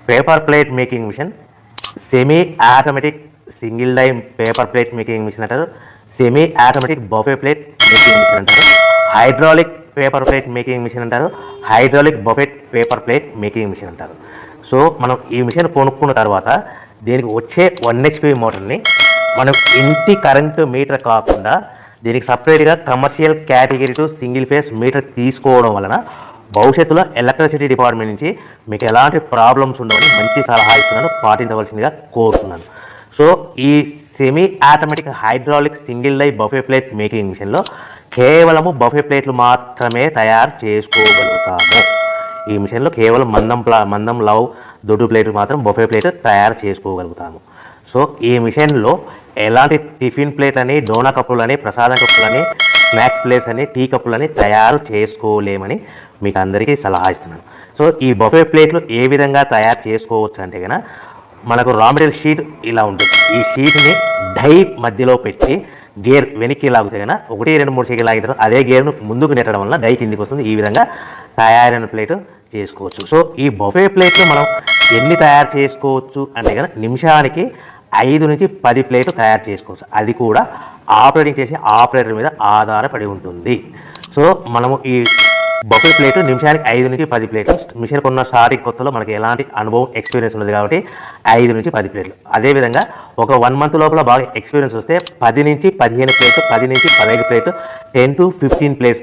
Paper plate making machine, semi automatic single die paper plate making machine అంటారు, semi automatic buffet plate making machine అంటారు, hydraulic paper plate making machine అంటారు, hydraulic buffet paper plate making machine అంటారు. So మనం ఈ machine కొనుక్కున్న తర్వాత దీనికి వచ్చే 1 HP మోటార్ని మనం ఇంటి కరెంటు మీటర్ కాకుండా దీనికి సపరేట్గా commercial category to single phase metre తీసుకోవడం వలన భవిష్యత్తులో ఎలక్ట్రిసిటీ డిపార్ట్మెంట్ నుంచి మీకు ఎలాంటి ప్రాబ్లమ్స్ ఉండవని మంచి సలహా ఇస్తున్నాను, పాటించవలసిందిగా కోరుతున్నాను. సో ఈ semi automatic hydraulic single die buffet plate making మిషన్లో కేవలము బఫే ప్లేట్లు మాత్రమే తయారు చేసుకోగలుగుతాము. ఈ మిషన్లో కేవలం మందం లవ్ దొడ్డు ప్లేట్లు మాత్రం బఫే ప్లేట్ తయారు చేసుకోగలుగుతాము. సో ఈ మిషన్లో ఎలాంటి టిఫిన్ ప్లేట్లని, డోనా కప్పులని, ప్రసాదం కప్పులని, స్నాక్స్ ప్లేట్స్ అని, టీ కప్పులని తయారు చేసుకోలేమని మీకు అందరికీ సలహా ఇస్తున్నాను. సో ఈ బఫే ప్లేట్లు ఏ విధంగా తయారు చేసుకోవచ్చు అంటే కనుక మనకు రా మెటీరియల్ షీట్ ఇలా ఉంటుంది. ఈ షీట్ని డై మధ్యలో పెట్టి గేర్ వెనక్కి లాగితే కనుక 1, 2, 3 సెకండ్లు లాగిన తర్వాత అదే గేర్ను ముందుకు నెట్టడం వల్ల డై కిందికి వస్తుంది. ఈ విధంగా తయారైన ప్లేట్ చేసుకోవచ్చు. సో ఈ బఫే ప్లేట్లు మనం ఎన్ని తయారు చేసుకోవచ్చు అంటే కనుక నిమిషానికి 5 నుంచి 10 ప్లేట్లు తయారు చేసుకోవచ్చు. అది కూడా ఆపరేటింగ్ చేసే ఆపరేటర్ మీద ఆధారపడి ఉంటుంది. సో మనము ఈ బఫే ప్లేట్ నిమిషానికి 5 నుంచి 10 ప్లేట్లు. మిషన్ కొన్న స్టార్టింగ్ కొత్తలో మనకి ఎలాంటి అనుభవం ఎక్స్పీరియన్స్ ఉన్నది కాబట్టి 5 నుంచి 10 ప్లేట్లు. అదేవిధంగా ఒక 1 మంత్ లోపల బాగా ఎక్స్పీరియన్స్ వస్తే 10 నుంచి 15 ప్లేట్లు, 10 నుంచి 15 ప్లేట్లు, 10 to 15 ప్లేట్స్